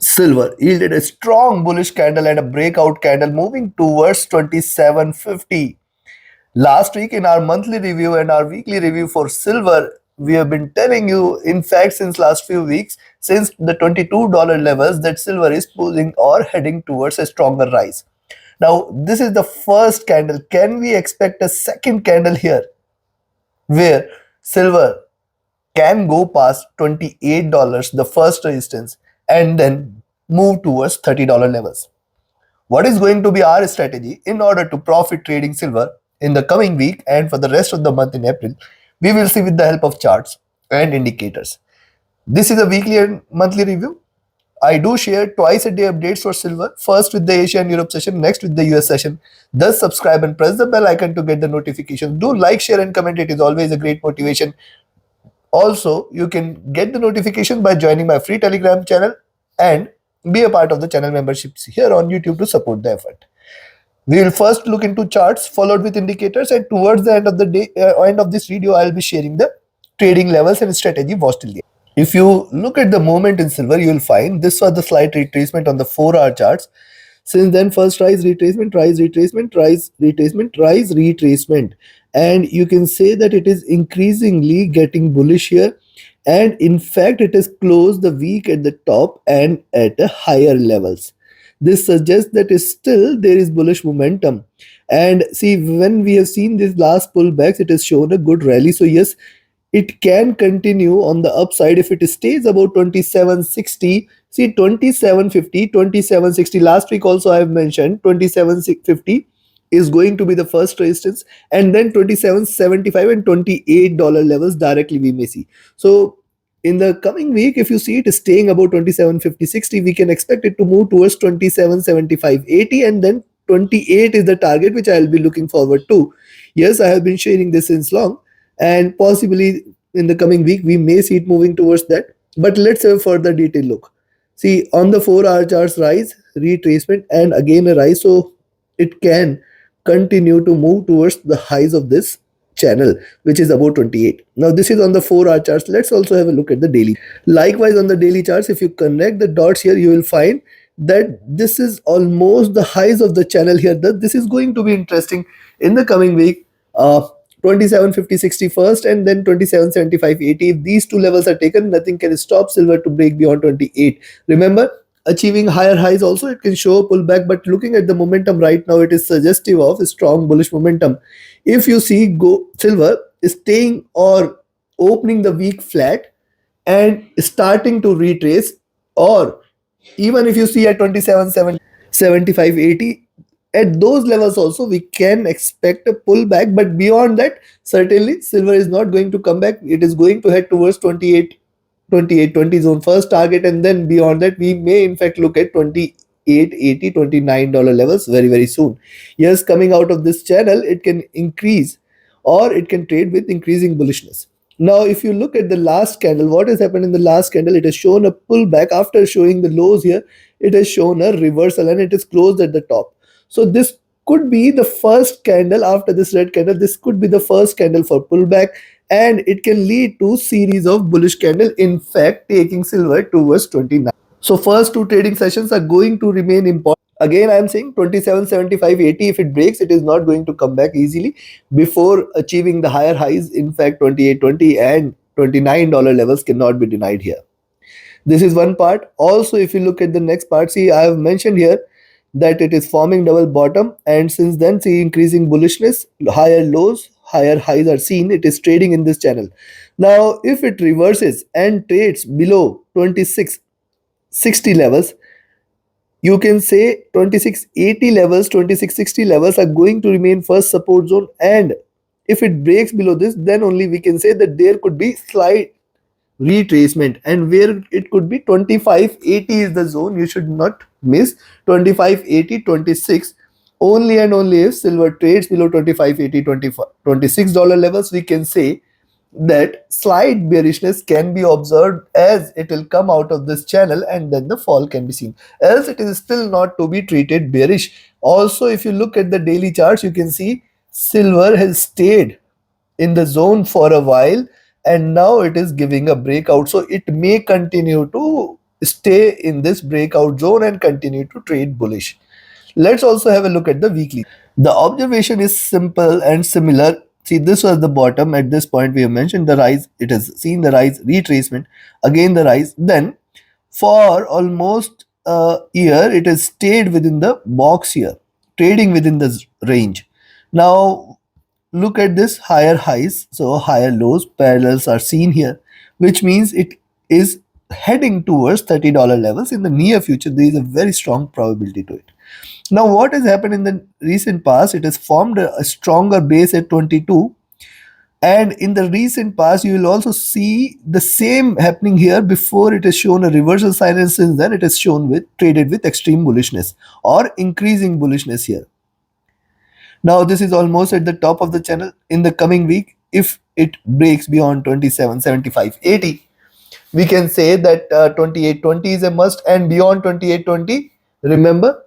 Silver yielded a strong bullish candle and a breakout candle moving towards 2750. Last week in our monthly review and our weekly review for silver, we have been telling you, in fact, since last few weeks, since the $22 levels, that silver is pulling or heading towards a stronger rise. Now, this is the first candle. Can we expect a second candle here where silver can go past $28, the first resistance, and then move towards $30 levels? What is going to be our strategy in order to profit trading silver in the coming week and for the rest of the month in April? We will see with the help of charts and indicators. This is a weekly and monthly review. I do share twice a day updates for silver, first with the Asia and Europe session, next with the US session. Thus, subscribe and press the bell icon to get the notifications. Do like, share, and comment. It is always a great motivation. Also, you can get the notification by joining my free Telegram channel and be a part of the channel memberships here on YouTube to support the effort. We will first look into charts followed with indicators, and towards the end of the day, end of this video, I will be sharing the trading levels and strategy watch till the end. If you look at the movement in silver, you will find this was the slight retracement on the 4-hour charts. Since then, first rise, retracement, rise, retracement, rise, retracement, rise, retracement. And you can say that it is increasingly getting bullish here. And in fact, it has closed the week at the top and at a higher levels. This suggests that is still there is bullish momentum. And see, when we have seen these last pullbacks, it has shown a good rally. So yes, it can continue on the upside if it stays about 2760. See, 2750, 2760. Last week also I have mentioned 2750 is going to be the first resistance, and then 2775 and $28 levels directly we may see. So in the coming week, if you see it staying about 2750, 60, we can expect it to move towards 2775, 80, and then 28 is the target which I will be looking forward to. Yes, I have been sharing this since long, and possibly in the coming week we may see it moving towards that. But let's have a further detailed look. See, on the 4-hour charts, rise, retracement, and again a rise. So it can continue to move towards the highs of this channel, which is about 28. Now this is on the 4-hour charts. Let's also have a look at the daily. Likewise, on the daily charts, if you connect the dots here, you will find that this is almost the highs of the channel here. That this is going to be interesting in the coming week. 2750, 60 first, and then 2775, 80. If these two levels are taken, nothing can stop silver to break beyond 28. Remember, achieving higher highs also, it can show a pullback, but looking at the momentum right now, it is suggestive of a strong bullish momentum. If you see silver is staying or opening the week flat and starting to retrace, or even if you see at 2770, 75, 80, at those levels also we can expect a pullback. But beyond that, certainly silver is not going to come back. It is going to head towards 28, 20 zone first target, and then beyond that we may in fact look at 28, 80, $29 levels very, very soon. Yes, coming out of this channel, it can increase or it can trade with increasing bullishness. Now, if you look at the last candle, what has happened in the last candle? It has shown a pullback after showing the lows here. It has shown a reversal and it is closed at the top. So this could be the first candle after this red candle. This could be the first candle for pullback, and it can lead to series of bullish candle, in fact taking silver towards 29. So first two trading sessions are going to remain important. Again, I am saying 27, 75, 80, if it breaks, it is not going to come back easily before achieving the higher highs. In fact, 28, 20 and $29 levels cannot be denied here. This is one part. Also, if you look at the next part, see, I have mentioned here that it is forming double bottom, and since then see increasing bullishness, higher lows, higher highs are seen. It is trading in this channel. Now if it reverses and trades below 2660 levels, you can say 2680 levels, 2660 levels are going to remain first support zone, and if it breaks below this, then only we can say that there could be slight retracement, and where it could be 2580 is the zone you should not miss. 2580, 26, only and only if silver trades below 2580, $26 levels, we can say that slight bearishness can be observed, as it will come out of this channel and then the fall can be seen, else it is still not to be treated bearish. Also, if you look at the daily charts, you can see silver has stayed in the zone for a while, and now it is giving a breakout. So it may continue to stay in this breakout zone and continue to trade bullish. Let's also have a look at the weekly. The observation is simple and similar. See, this was the bottom. At this point, we have mentioned the rise. It has seen the rise, retracement, again the rise. Then, for almost a year, it has stayed within the box here, trading within this range. Now, look at this higher highs, so higher lows, parallels are seen here, which means it is heading towards $30 levels in the near future. There is a very strong probability to it. Now, what has happened in the recent past? It has formed a stronger base at 22, and in the recent past, you will also see the same happening here. Before it has shown a reversal sign, and since then it has shown with traded with extreme bullishness or increasing bullishness here. Now, this is almost at the top of the channel. In the coming week, if it breaks beyond 27.75.80, we can say that 28.20 is a must, and beyond 28.20, remember,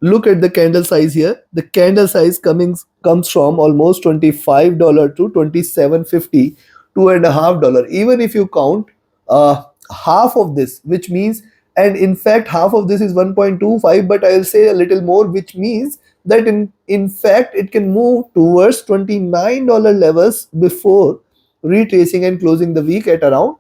look at the candle size here. The candle size comes from almost $25 to 27.50, $2.50. Even if you count half of this, which means, and in fact half of this is 1.25, but I'll say a little more, which means that in fact it can move towards $29 levels before retracing and closing the week at around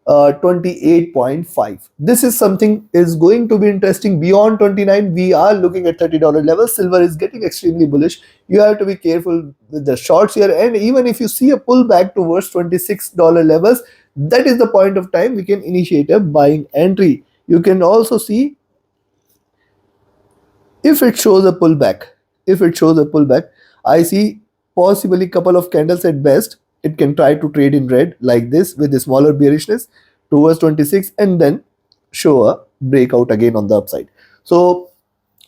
28.5. This is something is going to be interesting. Beyond 29, we are looking at $30 levels. Silver is getting extremely bullish. You have to be careful with the shorts here, and even if you see a pullback towards $26 levels, that is the point of time we can initiate a buying entry. You can also see if it shows a pullback. If it shows a pullback, I see possibly couple of candles at best. It can try to trade in red like this with a smaller bearishness towards 26, and then show a breakout again on the upside. So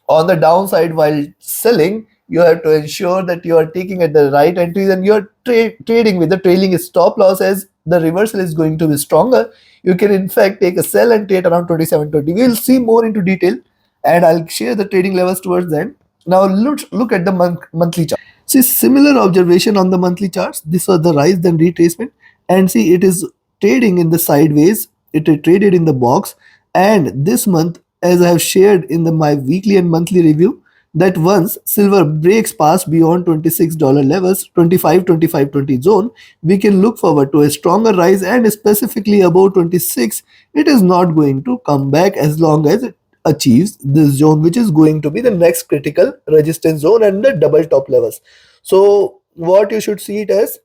on the downside, while selling, you have to ensure that you are taking at the right entries, and you're trading with the trailing stop loss, as the reversal is going to be stronger. You can in fact take a sell and trade around 27.20. We'll see more into detail, and I'll share the trading levels towards the end. Now look at the monthly chart. See, similar observation on the monthly charts. This was the rise, then retracement, and see it is trading in the sideways. It is traded in the box, and this month, as I have shared in my weekly and monthly review, that once silver breaks past beyond $26 levels, 25, 25, 20 zone, we can look forward to a stronger rise, and specifically above 26, it is not going to come back as long as it achieves this zone, which is going to be the next critical resistance zone and the double top levels. So what you should see it as,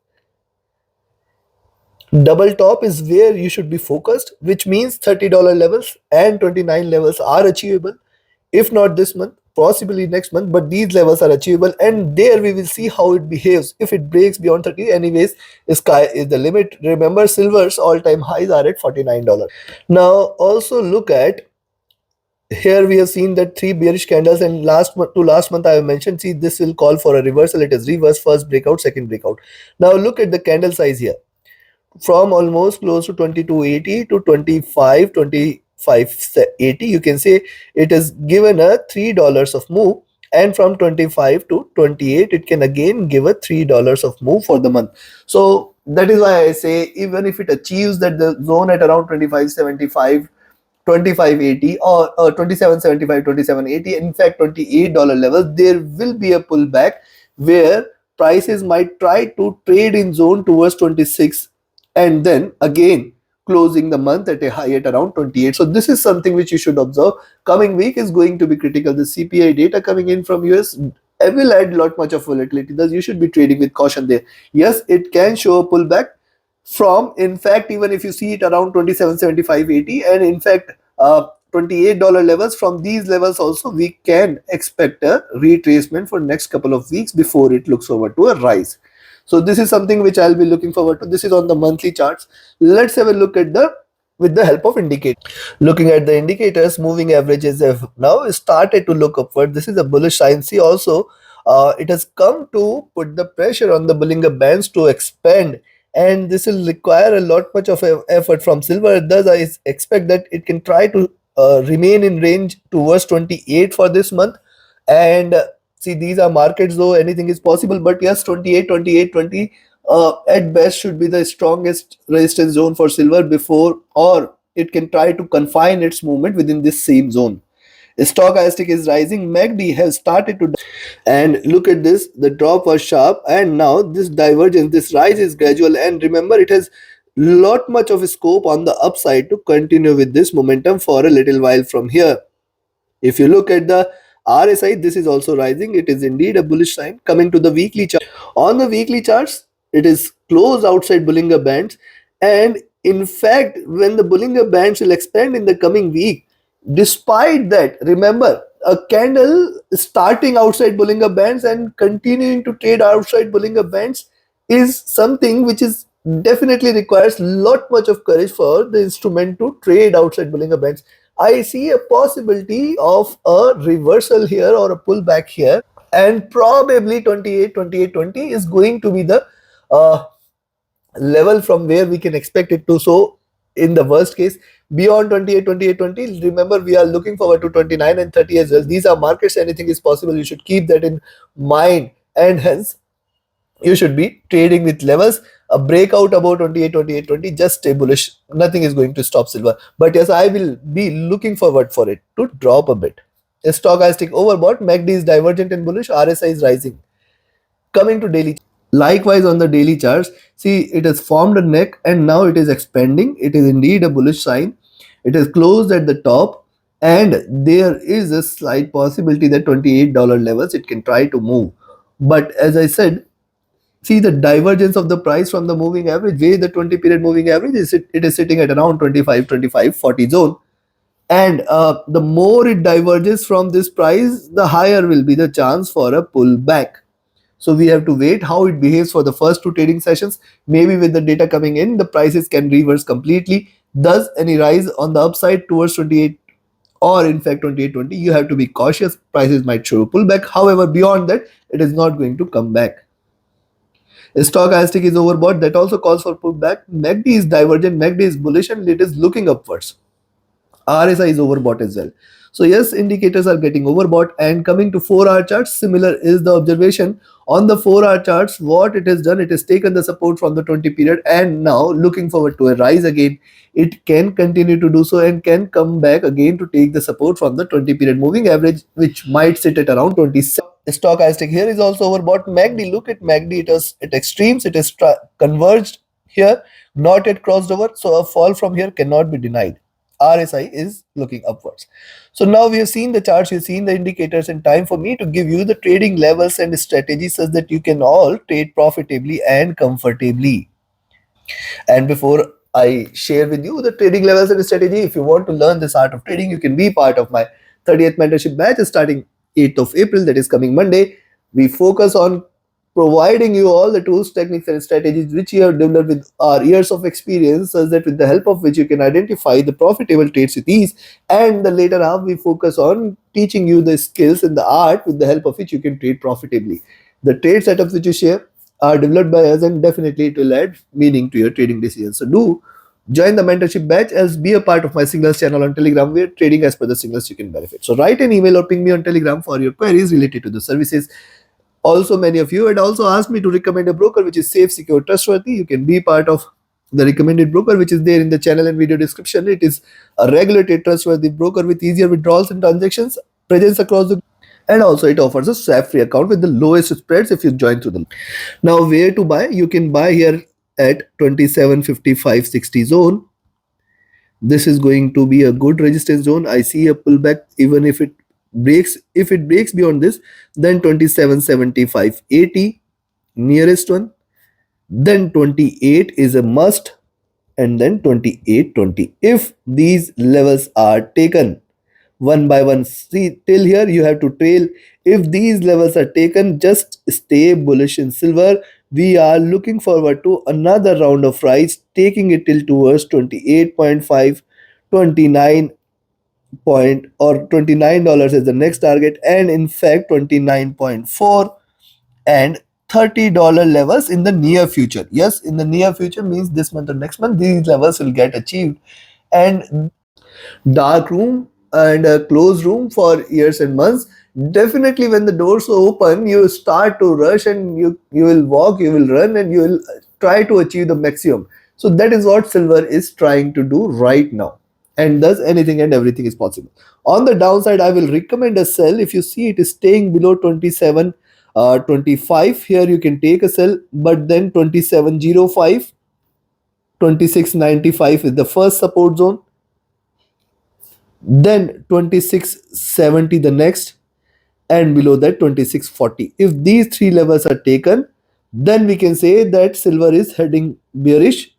double top is where you should be focused, which means $30 levels and 29 levels are achievable. If not this month, possibly next month, but these levels are achievable, and there we will see how it behaves. If it breaks beyond 30, anyways, sky is the limit. Remember, silver's all-time highs are at $49. Now also look at, here we have seen that three bearish candles, and last month I have mentioned, see, this will call for a reversal. It is reverse, first breakout, second breakout. Now look at the candle size here, from almost close to 2280 to 2580. You can say it has given a $3 of move, and from 25 to 28 it can again give a $3 of move for the month. So that is why I say, even if it achieves that the zone at around 2575, 2580, or 2775, 2780, in fact $28 level, there will be a pullback where prices might try to trade in zone towards 26, and then again closing the month at a high at around 28. So this is something which you should observe. Coming week is going to be critical. The CPI data coming in from US will add lot much of volatility. Thus you should be trading with caution there. Yes, it can show a pullback from, in fact, even if you see it around 27.75.80, and in fact $28 levels, from these levels also we can expect a retracement for next couple of weeks before it looks forward to a rise. So this is something which I'll be looking forward to. This is on the monthly charts. Let's have a look at the, with the help of indicators. Looking at the indicators, moving averages have now started to look upward. This is a bullish sign. See also, it has come to put the pressure on the Bollinger Bands to expand, and this will require a lot much of effort from silver. Thus I expect that it can try to remain in range towards 28 for this month. And see, these are markets, though anything is possible, but yes, 28, 28, 20 at best should be the strongest resistance zone for silver before, or it can try to confine its movement within this same zone. Stochastic is rising, MACD has started to, and look at this, the drop was sharp and now this divergence, this rise is gradual, and remember it has lot much of scope on the upside to continue with this momentum for a little while from here. If you look at the RSI, this is also rising. It is indeed a bullish sign. Coming to the weekly chart. On the weekly charts, it is close outside Bollinger Bands. And in fact, when the Bollinger Bands will expand in the coming week, despite that, remember, a candle starting outside Bollinger Bands and continuing to trade outside Bollinger Bands is something which is definitely requires lot much of courage for the instrument to trade outside Bollinger Bands. I see a possibility of a reversal here or a pullback here, and probably 28 is going to be the uh, level from where we can expect it to. So in the worst case, beyond 28, remember we are looking forward to 29 and 30 as well. These are markets, anything is possible. You should keep that in mind, and hence you should be trading with levels. A breakout above 28, just stay bullish. Nothing is going to stop silver. But yes, I will be looking forward for it to drop a bit. A stochastic overbought, MACD is divergent and bullish, RSI is rising. Coming to daily. Likewise on the daily charts, see it has formed a neck and now it is expanding. It is indeed a bullish sign. It is closed at the top and there is a slight possibility that $28 levels it can try to move. But as I said, see the divergence of the price from the moving average, where the 20 period moving average is, it is sitting at around 25, 40 zone. And the more it diverges from this price, the higher will be the chance for a pullback. So we have to wait how it behaves for the first two trading sessions. Maybe with the data coming in, the prices can reverse completely. Thus, any rise on the upside towards 28 or in fact 28.20, you have to be cautious. Prices might show a pullback. However, beyond that, it is not going to come back. Stochastic is overbought. That also calls for pullback. MACD is divergent. MACD is bullish and it is looking upwards. RSI is overbought as well. So yes, indicators are getting overbought. And coming to 4-hour charts, similar is the observation. On the 4-hour charts, what it has done, it has taken the support from the 20 period and now looking forward to a rise again. It can continue to do so and can come back again to take the support from the 20 period moving average, which might sit at around 27. Stochastic here is also overbought. MACD, look at MACD, it is at extremes, it is converged here, not yet crossed over, so a fall from here cannot be denied. RSI is looking upwards. So now we have seen the charts, you've seen the indicators, and time for me to give you the trading levels and strategies so that you can all trade profitably and comfortably. And before I share with you the trading levels and strategy, if you want to learn this art of trading, you can be part of my 30th mentorship batch starting 8th of April, that is coming Monday. We focus on providing you all the tools, techniques, and strategies which we have developed with our years of experience, such that with the help of which you can identify the profitable trades with ease. And the later half, we focus on teaching you the skills and the art with the help of which you can trade profitably. The trade setups which you share are developed by us, and definitely it will add meaning to your trading decisions. So do join the mentorship batch as be a part of my signals channel on Telegram, where trading as per the signals you can benefit. So write an email or ping me on Telegram for your queries related to the services. Also, many of you had also asked me to recommend a broker which is safe, secure, trustworthy. You can be part of the recommended broker which is there in the channel and video description. It is a regulated, trustworthy broker with easier withdrawals and transactions, presence across the, and also it offers a swap free account with the lowest spreads if you join through the. Now, where to buy? You can buy here at 27.55.60 zone. This is going to be a good resistance zone. I see a pullback even if it breaks. If it breaks beyond this, then 27.75.80 nearest one. Then 28 is a must, and then 28.20. If these levels are taken one by one, see till here you have to trail. If these levels are taken, just stay bullish in silver. We are looking forward to another round of rise, taking it till towards 28.5, 29 point or $29 is the next target, and in fact 29.4 and $30 levels in the near future. Yes, in the near future means this month or next month, these levels will get achieved. And dark room and a closed room for years and months. Definitely when the doors open, you start to rush and you will walk, you will run, and you will try to achieve the maximum. So that is what silver is trying to do right now. and thus anything and everything is possible. On the downside, I will recommend a sell. If you see it is staying below 27 25, here you can take a sell, but then 27.05, 26.95 is the first support zone, then 26.70 the next, and below that 26.40. If these three levels are taken, then we can say that silver is heading bearish.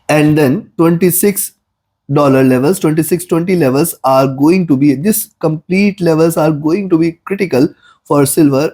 And then $26 levels, 26.20 levels are going to be, this complete levels are going to be critical for silver,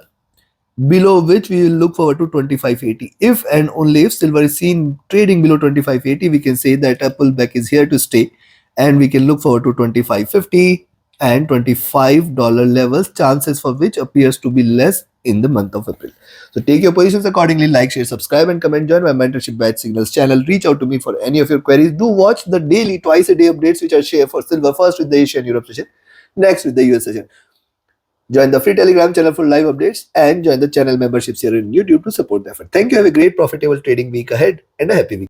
below which we will look forward to 25.80. If and only if silver is seen trading below 25.80, we can say that a pullback is here to stay, and we can look forward to 25.50 and $25 levels, chances for which appears to be less in the month of April. So take your positions accordingly. Like, share, subscribe, and comment. Join my mentorship batch signals channel. Reach out to me for any of your queries. Do watch the daily, twice a day updates which I share for silver, first with the Asian Europe session, next with the US session. Join the free Telegram channel for live updates and join the channel memberships here in YouTube to support the effort. Thank you. Have a great profitable trading week ahead and a happy week.